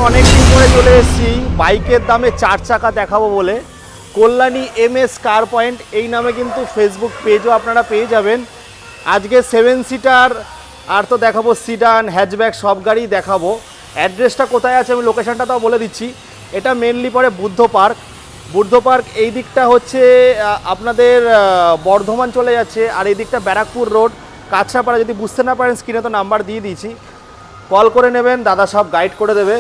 অনেকদিন পরে চলে এসেছি বাইকের দামে 4 চাকা দেখাবো বলে। কল্যাণী MS কার পয়েন্ট এই নামে কিন্তু ফেসবুক পেজও আপনারা পেয়ে যাবেন। আজকে 7 সিটার আর তো দেখাবো সিডান, হ্যাচব্যাক সব গাড়ি দেখাবো। অ্যাড্রেসটা কোথায় আছে আমি লোকেশনটা তাও বলে দিচ্ছি। এটা মেনলি পড়ে বুদ্ধ পার্ক। বুদ্ধ পার্ক এই দিকটা হচ্ছে আপনাদের বর্ধমান চলে যাচ্ছে, আর এই দিকটা ব্যারাকপুর রোড কাছড়াপাড়া। যদি বুঝতে না পারেন স্ক্রিনে তো নাম্বার দিয়ে দিয়েছি, কল করে নেবেন, দাদা সব গাইড করে দেবে।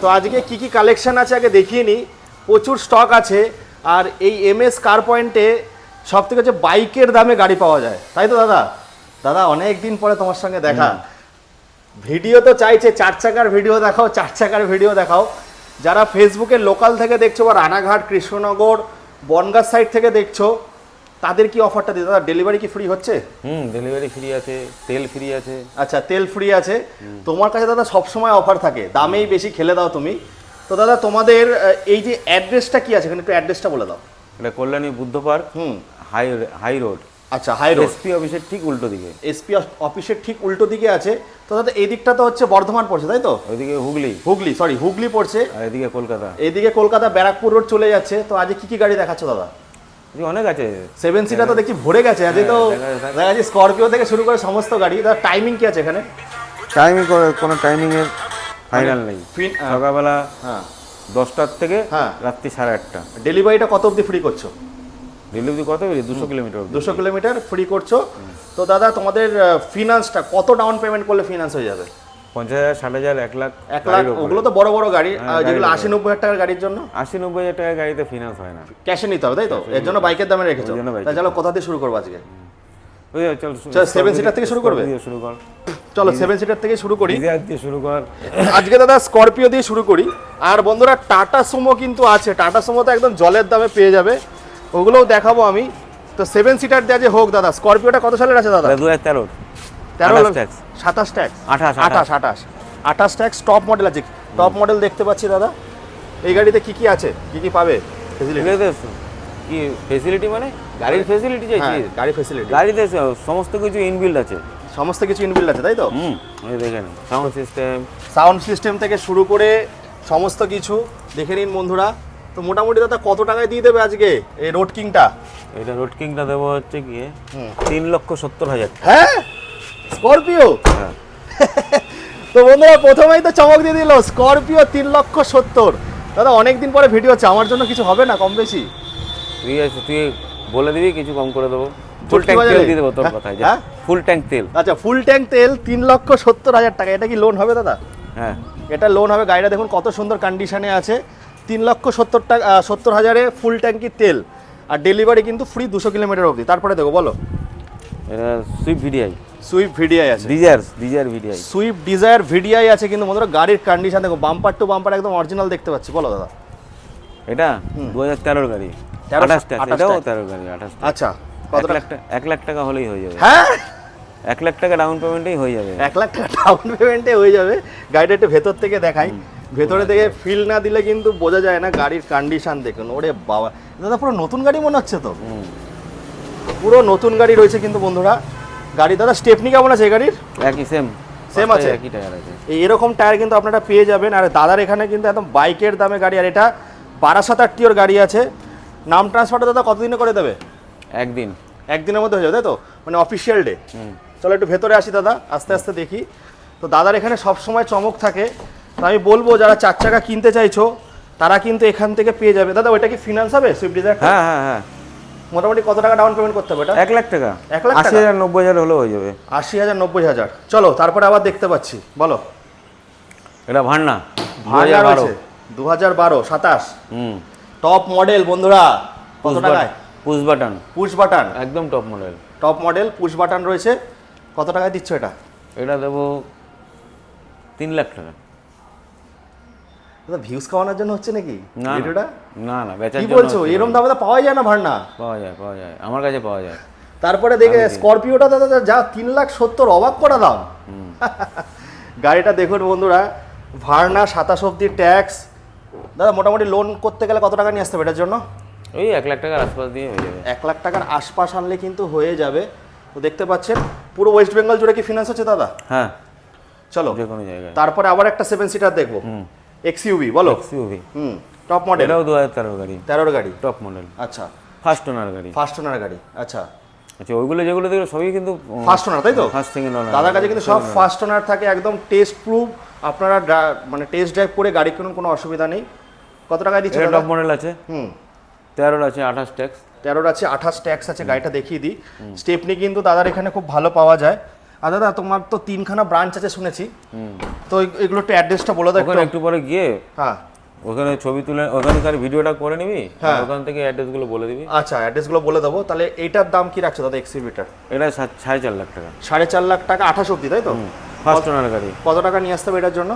তো আজকে কি কি কালেকশন আছে আগে দেখিয়ে নিই। প্রচুর স্টক আছে, আর এই MS কার পয়েন্টে সব থেকে হচ্ছে বাইকের দামে গাড়ি পাওয়া যায়, তাই তো দাদা? দাদা অনেক দিন পরে তোমার সঙ্গে দেখা। ভিডিও তো চাইছে 4 চাকার ভিডিও দেখাও, 4 চাকার ভিডিও দেখাও। যারা ফেসবুকে লোকাল থেকে দেখছো বা রানাঘাট, কৃষ্ণনগর, বনগাঁ সাইড থেকে দেখছো, তাদের কি অফারটা দিই দাদা? ডেলিভারি কি ফ্রি হচ্ছে? ডেলিভারি ফ্রি আছে, তেল ফ্রি আছে। আচ্ছা, তেল ফ্রি আছে। তোমার কাছে দাদা সবসময় অফার থাকে, দামেই বেশি খেলে দাও তুমি। তো দাদা তোমাদের এই যে অ্যাড্রেসটা কি আছে এখানে, একটু অ্যাড্রেসটা বলে দাও। এটা Kalyani Buddha park, high road. আচ্ছা, হাই রোড, এসপি অফিসের ঠিক উল্টো দিকে। এসপি অফিসের ঠিক উল্টো দিকে আছে। তো দাদা এই দিকটা তো হচ্ছে বর্ধমান পড়ছে, তাই তো? ওইদিকে হুগলি পড়ছে, আর এদিকে কলকাতা। এইদিকে কলকাতা ব্যারাকপুর রোড চলে যাচ্ছে। তো আজকে কি কি গাড়ি দেখাচ্ছ দাদা? অনেক আছে। 7 সিটার তো দেখি ভরে গেছে আজকে। তো দেখা যাচ্ছে স্করপিও থেকে শুরু করে সমস্ত গাড়ি। দাদা টাইমিং কি আছে এখানে? টাইমিং কোনো টাইমিংয়ের ফাইনাল নেই। সকালবেলা 10টার থেকে রাত্রি 8:30। ডেলিভারিটা কত অবধি ফ্রি করছো? ডেলিভারি কত? 200 কিলোমিটার। 200 কিলোমিটার ফ্রি করছো। তো দাদা তোমাদের ফিনান্সটা কত ডাউন পেমেন্ট করলে ফিনান্স হয়ে যাবে? 50,000, 60,000, 1 লাখ। 1 লাখ ওগুলো তো বড় বড় গাড়ি, যেগুলো 80-90 হাজার টাকার গাড়ির জন্য। 80-90 হাজার টাকার গাড়িতে ফিনান্স হয় না, ক্যাশে নিতে হবে, তাই তো? এর জন্য বাইকের দামে রেখেছো। তাই চলো কোথা থেকে শুরু করবো আজকে? চল 7 সিটার থেকে শুরু করবে? শুরু কর। চলো 7 সিটার থেকে শুরু করি। শুরু কর। আজকে দাদা স্করপিও দিয়ে শুরু করি। আর বন্ধুরা টাটা সুমো কিন্তু আছে। টাটা সুমো তো একদম জলের দামে পেয়ে যাবে, ওগুলোও দেখাবো আমি। তো 7 সিটার দেওয়া যে হোক দাদা। স্করপিওটা কত সালের আছে দাদা? 2013। 27 ট্যাক্স, 28 ট্যাক্স। টপ মডেল আছে, টপ মডেল দেখতে পাচ্ছি দাদা। এই গাড়িতে কি কি আছে, কি কি পাবে ফেসিলিটি? কি ফেসিলিটি মানে? গাড়ির ফেসিলিটি চাইছি? গাড়ি ফেসিলিটি, গাড়িতে সমস্ত কিছু ইনবিল্ড আছে। সমস্ত কিছু ইনবিল্ড আছে, তাই তো? এই দেখেন সাউন্ড সিস্টেম থেকে শুরু করে সমস্ত কিছু দেখে নিন বন্ধুরা। তো মোটামুটি দাদা কত টাকায় দিয়ে দেবে আজকে এই রোড কিংটা? এটা রোড কিংটা দেবো হচ্ছে কি 3,70,000। হ্যাঁ, স্করপিও। হ্যাঁ। তো বন্ধুরা প্রথমেই তো চমক দিয়ে দিল, স্করপিও 3,70,000। দাদা অনেকদিন পরে ভিডিও হচ্ছে, আমার জন্য কিছু হবে না কম বেশি? ঠিক আছে, তুই বলে দিবি, কিছু কম করে দেবো। ফুল ট্যাঙ্ক তেল দিয়ে দেবো তোর কথায়। হ্যাঁ, ফুল ট্যাঙ্ক তেল। আচ্ছা, ফুল ট্যাঙ্ক তেল 3,70,000 টাকা। এটা কি লোন হবে দাদা? হ্যাঁ, এটা লোন হবে। গাড়িটা দেখুন কত সুন্দর কন্ডিশনে আছে। 3,70,000 ফুল ট্যাঙ্কি তেল, আর ডেলিভারি কিন্তু ফ্রি 200 কিলোমিটার অবধি। তারপরে দেখো বলো। এটা সুইফট ভিডিআই আছে। Desire VDI, Swift Dzire VDI আছে। কিন্তু বন্ধুরা গাড়ির কন্ডিশন দেখো, বাম্পার টু বাম্পার একদম অরিজিনাল দেখতে পাচ্ছি। বলো দাদা। এটা 2013 গাড়ি, 28 টাকা। এটাও 13 গাড়ি, 28 টাকা। আচ্ছা, কত টাকা? 1 লাখ টাকা হলেই হয়ে যাবে। হ্যাঁ, 1 লাখ টাকা ডাউন পেমেন্টেই হয়ে যাবে। 1 লাখ টাকা ডাউন পেমেন্টে হয়ে যাবে। গাড়িটা একটু ভেতর থেকে দেখাই। ভেতরে থেকে ফিল না দিলে কিন্তু বোঝা যায় না গাড়ির কন্ডিশন দেখুন। ওরে বাবা, দাদা পুরো নতুন গাড়ি মনে হচ্ছে তো। পুরো নতুন গাড়ি রয়েছে কিন্তু বন্ধুরা। গাড়ি দাদা স্টেপনি কেমন আছে এই গাড়ির? একই সেম আছে, একই টায়ার আছে। এরকম টায়ার কিন্তু আপনারা পেয়ে যাবেন। আর দাদার এখানে কিন্তু একদম বাইকের দামে গাড়ি। আর এটা 12,000 গাড়ি আছে। নাম ট্রান্সফারটা দাদা কতদিনে করে দেবে? একদিনের মধ্যে হয়ে যাবে, তাই তো? মানে অফিসিয়াল ডে। চলো একটু ভেতরে আসি দাদা, আস্তে আস্তে দেখি। তো দাদার এখানে সবসময় চমক থাকে। তো আমি বলবো যারা 4 চাকা কিনতে চাইছো তারা কিন্তু এখান থেকে পেয়ে যাবে। দাদা ওইটা কি ফিনান্স হবে সুইফট ডিজায়ার? হ্যাঁ। মোটামুটি কত টাকা ডাউন পেমেন্ট করতে হবে এটা? 1 লাখ টাকা। 1 লাখ টাকা, 80,000-90,000 হলেও হয়ে যাবে। 80,000-90,000। চলো তারপরে আবার দেখতে পাচ্ছি, বলো। এটা ভার্না 2012 27। টপ মডেল বন্ধুরা। কত টাকায়? পুশ বাটন একদম টপ মডেল পুশ বাটন রয়েছে। কত টাকায় দিচ্ছ এটা? এটা দেবো 3 লাখ টাকা। দাদা ভিউজ খাওয়ানোর জন্য হচ্ছে নাকি ভিডিওটা? না, বেচার কি জন্য। বলছো? এরকম দামে তো পাওয়া যায় না ভার্না? পাওয়া যায়, আমার কাছে পাওয়া যায়। তারপরে দেখে স্করপিওটা দাদা যা 3,70,000, অবাক করা দাম। গাড়িটা দেখুন বন্ধুরা, ভার্না 27 অবধি ট্যাক্স। দাদা মোটামুটি লোন করতে গেলে কত টাকা নিয়ে আসতে হবে এটার জন্য? ওই 1 লাখ টাকার আশপাশ দিয়ে হয়ে যাবে। 1 লাখ টাকার আশপাশ আনলে কিন্তু হয়ে যাবে। তো দেখতে পাচ্ছেন পুরো ওয়েস্ট বেঙ্গল জুড়ে কি ফিনান্স হচ্ছে দাদা? হ্যাঁ, চলো যে কোনো জায়গায়। তারপরে আবার একটা 7 সিটার দেখবো। XUV বলো। XUV top model. এটাও 2013 গাড়ি। 13 গাড়ি টপ মডেল। আচ্ছা। ফার্স্ট ওনার গাড়ি। ফার্স্ট ওনার গাড়ি, আচ্ছা। আচ্ছা ওইগুলো যেগুলো দেখো সবই কিন্তু ফার্স্ট ওনার, তাই তো? ফার্স্ট সেকেন্ড ওনার। দাদার কাছে কিন্তু সব ফার্স্ট ওনার থাকে, একদম টেস্ট প্রুফ। আপনারা মানে টেস্ট ড্রাইভ করে গাড়ি কিনুন, কোনো অসুবিধা নেই। কত টাকায় দিচ্ছে দাদা? টপ মডেল আছে। 13 আছে 28 ট্যাক্স। 13 আছে 28 ট্যাক্স আছে। গাড়িটা দেখিয়ে দিই। স্টেপনি কিন্তু দাদার এখানে খুব ভালো পাওয়া যায়। আর দাদা তোমার তো 3খানা ব্রাঞ্চ আছে শুনেছি, তো এগুলো একটু অ্যাড্রেসটা বলে দাও একটু পরে গিয়ে। হ্যাঁ, ওখানে ছবি তুলে ওখানকার ভিডিওটা করে নিবি, ওখান থেকে অ্যাড্রেসগুলো বলে দিবি। আচ্ছা, অ্যাড্রেসগুলো বলে দেবো। তাহলে এইটার দাম কি রাখছো দাদা XUV-টার? এটা 4.5 লাখ টাকা। 4.5 লাখ টাকা 28 অবধি, তাই তো? ফার্স্ট ওনার গাড়ি। কত টাকা নিয়ে আসতে হবে এটার জন্য?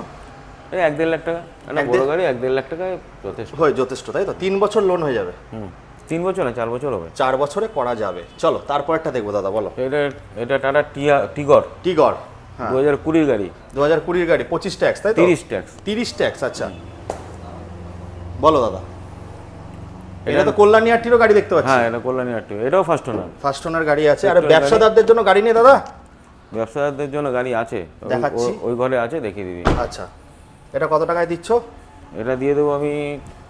এই 1.5 লাখ টাকা। একটা বড় গাড়ি 1.5 লাখ টাকায় যথেষ্ট। যথেষ্ট, তাই তো? 3 বছর লোন হয়ে যাবে। 3 বছর না 4 বছর হবে। 4 বছরে করা যাবে। চলো তারপরটা দেখবো দাদা, বলো। এটা টাটা টিগর। টিগর 2020 গাড়ি। 2020 গাড়ি, 25 ট্যাক্স, তাই তো? 30 ট্যাক্স। 30 ট্যাক্স, আচ্ছা। বলো দাদা। এটা তো কল্যাণী আটটিরও গাড়ি দেখতে পাচ্ছি। হ্যাঁ, এটা কল্যাণী আটটি। এটাও ফার্স্ট ওনার। ফার্স্ট ওনার গাড়ি আছে। আর ব্যবসাদারদের জন্য গাড়ি নেই দাদা? ব্যবসাদারদের জন্য গাড়ি আছে, দেখাচ্ছি। ওই ঘরে আছে, দেখিয়ে দিবি। আচ্ছা, এটা কত টাকায় দিচ্ছ? এটা দিয়ে দেবো আমি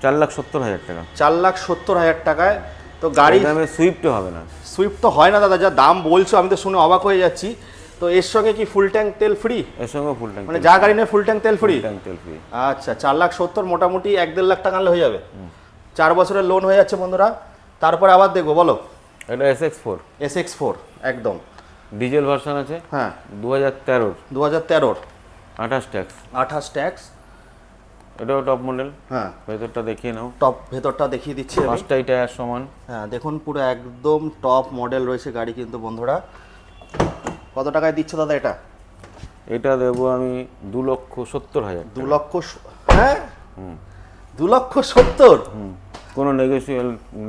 4,70,000 টাকা। 4,70,000 টাকায়। তো গাড়ি দামে সুইফটও হবে না। সুইফট তো হয় না দাদা, যা দাম বলছো আমি তো শুনে অবাক হয়ে যাচ্ছি। তো এর সঙ্গে কি ফুল ট্যাঙ্ক তেল ফ্রি? এর সঙ্গে ফুল ট্যাঙ্ক, মানে যা গাড়ি নেই ফুল ট্যাঙ্ক তেল ফ্রি? ট্যাঙ্ক তেল ফ্রি। আচ্ছা, 4,70,000 মোটামুটি 1.5 লাখ টাকা আনলে হয়ে যাবে। 4 বছরের লোন হয়ে যাচ্ছে বন্ধুরা। তারপরে আবার দেখবো, বলো। এটা SX4। SX4 একদম ডিজেল ভার্সন আছে। হ্যাঁ, 2013। 2013 28 ট্যাক্স। 28 ট্যাক্স। এটাও টপ মডেল। হ্যাঁ, ভেতরটা দেখিয়ে নাও। টপ ভেতরটা দেখিয়ে দিচ্ছি আমি। 5টাই টায়ার সমান। হ্যাঁ, দেখুন পুরো একদম টপ মডেল রয়েছে গাড়ি কিন্তু বন্ধুরা। কত টাকায় দিচ্ছ দাদা এটা? এটা দেবো আমি 2,70,000। 2 লক্ষ? হ্যাঁ, 2,70,000। কোনো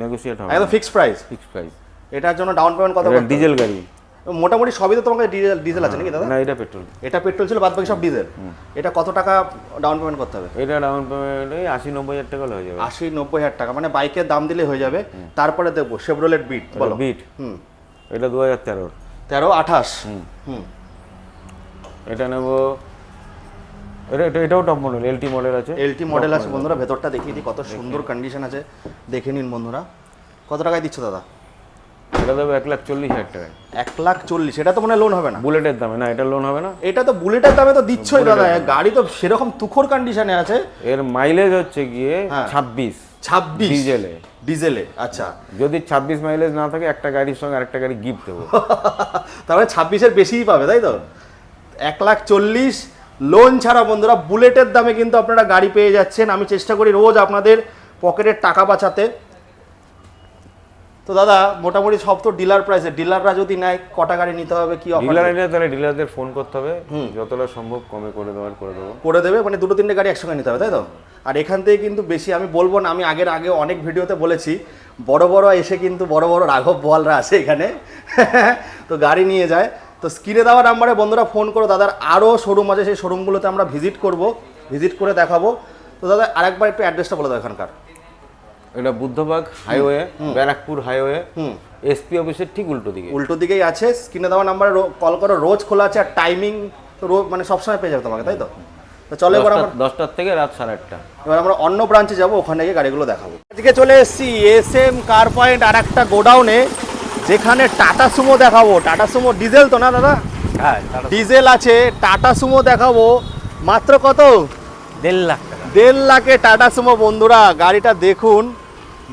নেগোশিয়েট হবে একদম ফিক্সড প্রাইস? Fixed price. এটার জন্য ডাউন পেমেন্ট কত করতে হবে? ডিজেল গাড়ি মোটামুটি সবই তো তোমার ডিজেল আছে নাকি দাদা? না, এটা পেট্রোল। এটা পেট্রোল ছিল, বাদ বাকি সব ডিজেল। এটা কত টাকা ডাউন পেমেন্ট করতে হবে? এটা ডাউন পেমেন্ট 80-90,000 টাকা হয়ে যাবে। 80-90,000 টাকা, মানে বাইকের দাম দিলে হয়ে যাবে। তারপরে দেখবো শেভরোলেট বিট, বলো। বিট। এটা 2013। 13-28। এটা নেব। এটাও টপ মডেল, LT মডেল আছে। LT মডেল আছে বন্ধুরা। ভেতরটা দেখিয়ে দিই, কত সুন্দর কন্ডিশন আছে, দেখে নিন বন্ধুরা। কত টাকায় দিচ্ছ দাদা? এটা দেবো 1,40,000 টাকায়। 1,40,000? এটা তো মনে হয় লোন হবে না? বুলেটের দামে না, এটা লোন হবে না। এটা তো বুলেটের দামে তো দিচ্ছই দাদা, গাড়ি তো সেরকম তুখোর কন্ডিশনে আছে। এর মাইলেজ হচ্ছে গিয়ে 26। ডিজেলে। আচ্ছা, যদি 26 মাইলেজ না থাকে, একটা গাড়ির সঙ্গে আরেকটা গাড়ি গিফট দেবো। তাহলে 26-এর বেশিই পাবে, তাই তো? 1,40,000 লোন ছাড়া বন্ধুরা বুলেটের দামে কিন্তু আপনারা গাড়ি পেয়ে যাচ্ছেন। আমি চেষ্টা করি রোজ আপনাদের পকেটের টাকা বাঁচাতে। তো দাদা মোটামুটি সব তো ডিলার প্রাইসে। ডিলাররা যদি নেয় কটা গাড়ি নিতে হবে, কি অফার? ডিলার নিলে তাহলে ডিলারদের ফোন করতে হবে, যতটা সম্ভব কমে করে দেবো। করে দেবে, মানে 2-3টে গাড়ি একসঙ্গে নিতে হবে, তাই তো? আর এখান থেকে কিন্তু বেশি আমি বলবো না, আমি আগে অনেক ভিডিওতে বলেছি, বড় বড় এসে কিন্তু বড় বড় রাঘব বোয়ালরা আছে এখানে তো গাড়ি নিয়ে যায়। তো স্ক্রিনে দেওয়া নাম্বারে বন্ধুরা ফোন করো। দাদার আরও শোরুম আছে, সেই শোরুমগুলোতে আমরা ভিজিট করে দেখাবো। তো দাদা আরেকবার একটু অ্যাড্রেসটা বলে দাও এখানকার। এটা বুদ্ধবাগ হাইওয়ে, ব্যারাকপুর হাইওয়ে, SP অফিসের ঠিক উল্টো দিকেই আছে। স্ক্রিনে দেওয়া নাম্বারে কল করো, রোজ খোলা আছে। আর টাইমিং তো মানে সবসময় পেয়ে যাবে তোমাকে, তাই তো? তো চলো এবার আমরা 10টার থেকে রাত 8:30। এবার আমরা অন্য ব্রাঞ্চে যাবো, ওখানে গিয়ে গাড়িগুলো দেখাবো। আজকে চলে এসেছি SM কার পয়েন্ট আর একটা গোডাউনে, যেখানে টাটা সুমো দেখাবো। টাটা সুমো ডিজেল তো না দাদা? হ্যাঁ, ডিজেল আছে। টাটা সুমো দেখাবো মাত্র কত? 1.5 লাখ টাকা। 1.5 লাখে টাটা সুমো বন্ধুরা। গাড়িটা দেখুন,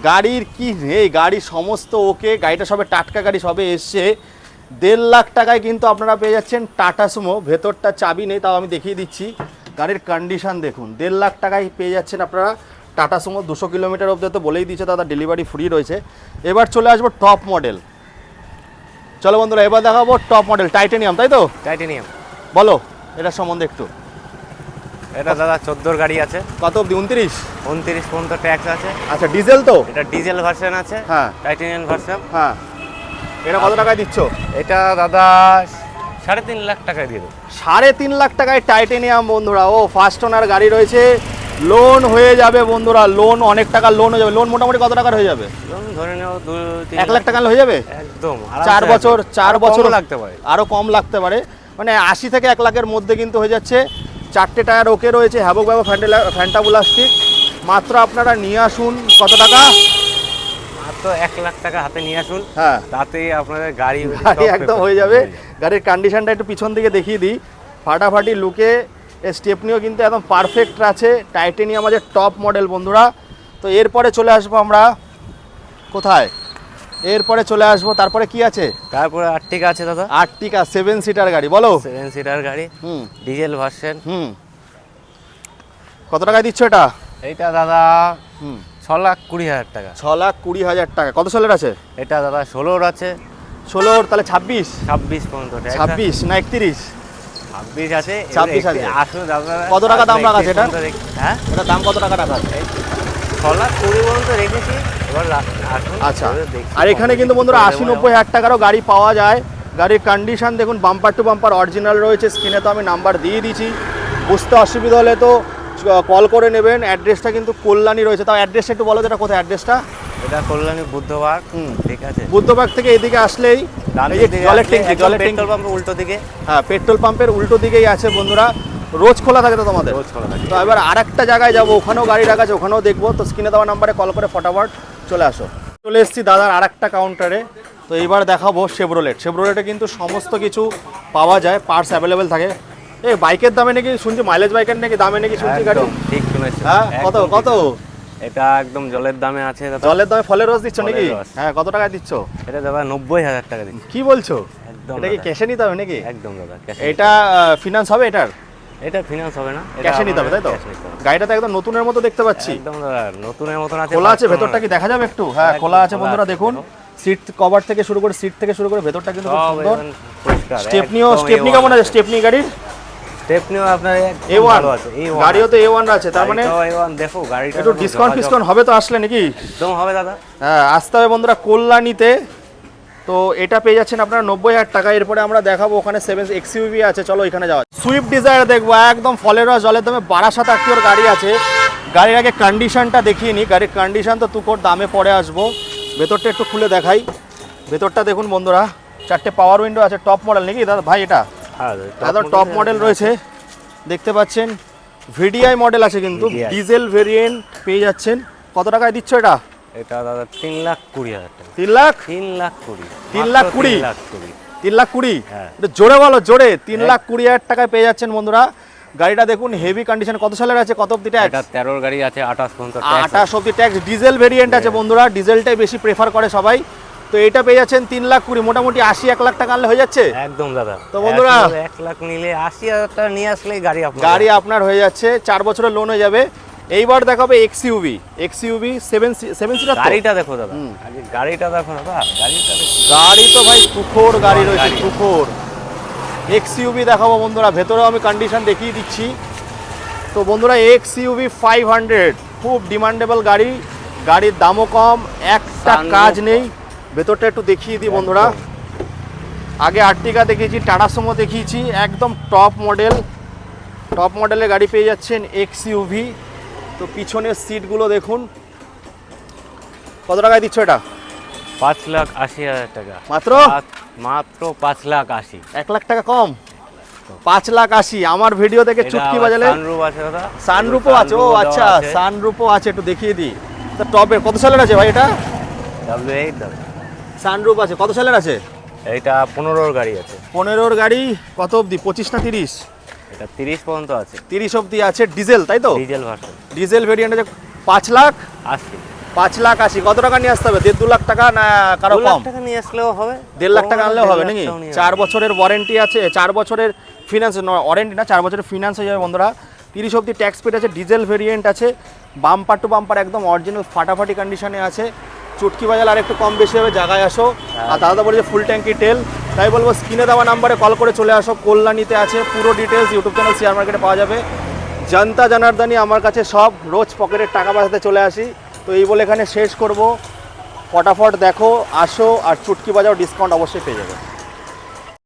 গাড়ির কি নেই, গাড়ি সমস্ত ওকে। গাড়িটা সবে টাটকা গাড়ি, সবে এসছে। 1.5 লাখ টাকায় কিন্তু আপনারা পেয়ে যাচ্ছেন টাটা সুমো। ভেতরটা চাবি নেই, তাও আমি দেখিয়ে দিচ্ছি। গাড়ির কন্ডিশন দেখুন। 1.5 লাখ টাকায় পেয়ে যাচ্ছেন আপনারা টাটা সুমো। 200 কিলোমিটার অবধি তো বলেই দিচ্ছে দাদা, ডেলিভারি ফ্রি রয়েছে। এবার চলে আসবো টপ মডেল। চলো বন্ধুরা এবার দেখাবো টপ মডেল টাইটানিয়াম, তাই তো? টাইটানিয়াম। বলো এটা সম্বন্ধে একটু। এটা দাদা 14 গাড়ি আছে। কত অবধি? 29 পর্যন্ত ট্যাক্স আছে। আচ্ছা, ডিজেল তো? এটা ডিজেল ভার্সন আছে। হ্যাঁ, টাইটানিয়াম ভার্সন। হ্যাঁ। এটা কত টাকায় দিচ্ছ? এটা দাদা 3.5 লাখ টাকায় দিয়ে দেবো। 3.5 লাখ টাকায় টাইটানিয়াম বন্ধুরা। ও ফার্স্ট ওনার গাড়ি রয়েছে, লোন হয়ে যাবে বন্ধুরা। লোন অনেক টাকা লোন হয়ে যাবে। লোন মোটামুটি কত টাকার হয়ে যাবে? লোন ধরে নাও 1 লাখ টাকা হয়ে যাবে একদম। 4 বছর লাগতে পারে, আরো কম লাগতে পারে। মানে 80 থেকে 1 লাখের মধ্যে কিন্তু হয়ে যাচ্ছে। 4টে টায়ার ওকে রয়েছে, হ্যাভক ব্যাবো ফ্যান্টাবুলাস্টিক। মাত্র আপনারা নিয়ে আসুন, কত টাকা? মাত্র 1 লাখ টাকা হাতে নিয়ে আসুন, হ্যাঁ তাতেই আপনাদের গাড়ি একদম হয়ে যাবে। গাড়ির কন্ডিশনটা একটু পিছন দিকে দেখিয়ে দিই, ফাটাফাটি লুকে। স্টেপনিও কিন্তু একদম পারফেক্ট আছে, টাইটেনিয়াম আছে, টপ মডেল বন্ধুরা। তো এরপরে চলে আসবো আমরা কোথায়? এরপরে চলে আসবো, তারপরে কি আছে? তারপরে আর্টিকা আছে দাদা। আর্টিকা 7 সিটার গাড়ি, বলো। 7 সিটার গাড়ি, ডিজেল ভার্সন। কত টাকায় দিচ্ছ এটা? এইটা দাদা 6,20,000 টাকা। 6,20,000 টাকা। কত সালের আছে এটা দাদা 16 আছে। 16? তাহলে 26 পর্যন্ত। 26 না 31? 26 আছে। 26 আছে। আসলে দাদা কত টাকা দাম রাখা আছে এটা? হ্যাঁ, এটা দাম কত টাকা রাখা আছে? 6,20,000 পর্যন্ত রেখেছি। এবার আসুন। আচ্ছা, আর এখানে কিন্তু বন্ধুরা 80-90,000 টাকারও গাড়ি পাওয়া যায়। গাড়ির কন্ডিশন দেখুন, বাম্পার টু বাম্পার অরিজিনাল রয়েছে। স্ক্রিনে তো আমি নাম্বার দিয়ে দিয়েছি, বুঝতে অসুবিধা হলে তো কল করে নেবেন। অ্যাড্রেসটা কিন্তু কল্যাণী রয়েছে। তাও অ্যাড্রেসটা একটু বলো, যেটা কোথায় অ্যাড্রেসটা? এটা কল্যাণী বুদ্ধবাগ। ঠিক আছে, বুদ্ধবাগ থেকে এদিকে আসলেই এই যে জলের ট্যাঙ্কি, পেট্রোল পাম্পের উল্টো দিকে। হ্যাঁ, পেট্রোল পাম্পের উল্টো দিকেই আছে বন্ধুরা। রোজ খোলা থাকে তো তোমাদের? রোজ খোলা থাকে। তো এবার আরেকটা জায়গায় যাবো, ওখানেও গাড়ি রাখা আছে, ওখানেও দেখবো। তো স্ক্রিনে দেওয়া নাম্বারে কল করে ফটাফট চলে আসো। চলে এসেছি দাদার আরেকটা কাউন্টারে। তো এইবার দেখাবো শেভরোলেট। শেভরোলেটে কিন্তু সমস্ত কিছু পাওয়া যায়, পার্টস অ্যাভেলেবেল থাকে। এই বাইকের দামে নাকি শুনছি, মাইলেজ বাইকের নাকি দামে নাকি শুনছি গাড়ি? ঠিক শুনেছি। হ্যাঁ, কত কত? এটা একদম জলের দামে আছে দাদা। জলের দামে ফলের রস দিচ্ছ নাকি? ফলের রস। হ্যাঁ, কত টাকায় দিচ্ছ? এটা দাদা 90,000 টাকা দিচ্ছি। কি বলছো? একদম এটা কি দাদা। ক্যাশে নিতে হবে নাকি? একদম দাদা, এটা ফিনান্স হবে এটার? এটা ফিনান্স হবে না, ক্যাশে নিতে হবে, তাই তো? গাড়িটা তো একদম নতুনের মতো দেখতে পাচ্ছি। একদম দাদা নতুনের মতন আছে। খোলা আছে, ভেতরটা কি দেখা যাবে একটু? হ্যাঁ, খোলা আছে বন্ধুরা, দেখুন। সিট কভার থেকে শুরু করে, সিট থেকে শুরু করে ভেতরটা কিন্তু খুব সুন্দর। স্টেপনি কেমন আছে? স্টেপনি গাড়ির স্টেপনিও আপনার A1 আছে। গাড়িও তো A1 আছে, তার মানে A1। দেখো গাড়িটা একটু ডিসকাউন্ট হবে তো আসলে নাকি? একদম হবে দাদা। হ্যাঁ, আসতে হবে বন্ধুরা কল্যাণীতে। তো এটা পেয়ে যাচ্ছেন আপনারা 90,000 টাকা। এরপরে আমরা দেখাবো ওখানে 7 XUV আছে, চলো এখানে যাওয়া। সুইফট ডিজায়ার দেখবো, একদম ফলের রস জলের দামে 12,000 আটটিওর গাড়ি আছে। গাড়ির আগে কন্ডিশনটা দেখিয়ে নিই। গাড়ির কন্ডিশন তো তুকোর দামে পরে আসবো। ভেতরটা একটু খুলে দেখাই। ভেতরটা দেখুন বন্ধুরা, 4টে পাওয়ার উইন্ডো আছে। টপ মডেল নাকি দাদা ভাই? এটা একদম টপ মডেল রয়েছে, দেখতে পাচ্ছেন। ভিডিআই মডেল আছে কিন্তু, ডিজেল ভেরিয়েন্ট পেয়ে যাচ্ছেন। কত টাকায় দিচ্ছ এটা? এটা দাদা 3,20,000 টাকা। 3 লাখ? 3,20,000। 3,20,000? 3,20,000? হ্যাঁ। এটা জোরে বলো, জোরে। 3,20,000 টাকায় পেয়ে যাচ্ছেন বন্ধুরা। গাড়িটা দেখুন, হেভি কন্ডিশন। কত সালের আছে? কত অবধি ট্যাক্স? এটা 13 গাড়ি আছে, 28 পর্যন্ত। 28 অবধি ট্যাক্স। ডিজেল ভেরিয়েন্ট আছে বন্ধুরা, ডিজেলটাই বেশি প্রেফার করে সবাই। তো এটা পেয়ে যাচ্ছেন 3,20,000, মোটামুটি 80-1 লাখ টাকা আনলে হয়ে যাচ্ছে। একদম দাদা। তো বন্ধুরা 1 লাখ নিলে 80,000 টাকা নিয়ে আসলেই গাড়ি আপনার হয়ে যাচ্ছে। 4 বছরের লোন হয়ে যাবে। এইবার দেখাবে XUV 7 সিটার। গাড়িটা দেখো দাদা, আগে গাড়িটা দেখো দাদা। গাড়ি তো ভাই তুখোর গাড়ি রয়েছে, তুখোর। XUV দেখাবো বন্ধুরা, ভেতরেও আমি কন্ডিশন দেখিয়ে দিচ্ছি। তো বন্ধুরা XUV500 খুব ডিমান্ডেবল গাড়ি, গাড়ির দামও কম, একটা কাজ নেই। ভেতরটা একটু দেখিয়ে দিই বন্ধুরা। আগে আর্টিকা দেখিয়েছি, টাটা সুমো দেখিয়েছি, একদম টপ মডেলের গাড়ি পেয়ে যাচ্ছেন XUV। তো পিছনের সিটগুলো দেখুন। কত টাকায় দিচ্ছ এটা? 5,80,000 টাকা মাত্র? মাত্র 5,80,000। 1 লাখ টাকা কম? 5,80,000। আমার ভিডিও দেখে চুটকি বাজালে। সানরুফ আছে দাদা। সানরুফও আছে? ও আচ্ছা, সানরুফও আছে, একটু দেখিয়ে দিই। তো টপে কত সালের আছে ভাই এটা? W8 দাদা। সানরুফ আছে, কত সালের আছে? এটা 15 গাড়ি আছে। 15 গাড়ি কত অবধি? 25 না 30? এটা 30 পর্যন্ত আছে। 30 অবধি আছে। ডিজেল তাই তো? Diesel version. ডিজেল ভেরিয়েন্ট আছে। 5,80,000। 5,80,000। কত টাকা নিয়ে আসতে হবে? 1.5 লাখ টাকা না কারো কম? টাকা নিয়ে আসলেও হবে। 1.5 লাখ টাকা আনলেও হবে নাকি? 4 বছরের ওয়ারেন্টি আছে, 4 বছরের ফিনান্স, ওয়ারেন্টি না, 4 বছরের ফিনান্স হয়ে যাবে বন্ধুরা। 30 অবধি ট্যাক্স পেড আছে। ডিজেল ভেরিয়েন্ট আছে, বাম্পার টু বাম্পার একদম অরিজিনাল ফাটাফাটি কন্ডিশনে আছে। চুটকি বাজার আর একটু কম বেশি হবে, জায়গায় আসো। আর দাদা বলেছে ফুল ট্যাঙ্কি তেল, তাই বলবো স্ক্রিনে দেওয়া নাম্বারে কল করে চলে আসো। কল্যাণীতে আছে। পুরো ডিটেলস ইউটিউব চ্যানেল শেয়ার মার্কেটে পাওয়া যাবে। জনতা জনার্দনী আমার কাছে সব, রোজ পকেটের টাকা বাঁচাতে চলে আসি। তো এই বলে এখানে শেষ করব। ফটাফট দেখো, আসো, আর চুটকি বাজাও, ডিসকাউন্ট অবশ্যই পেয়ে যাবে।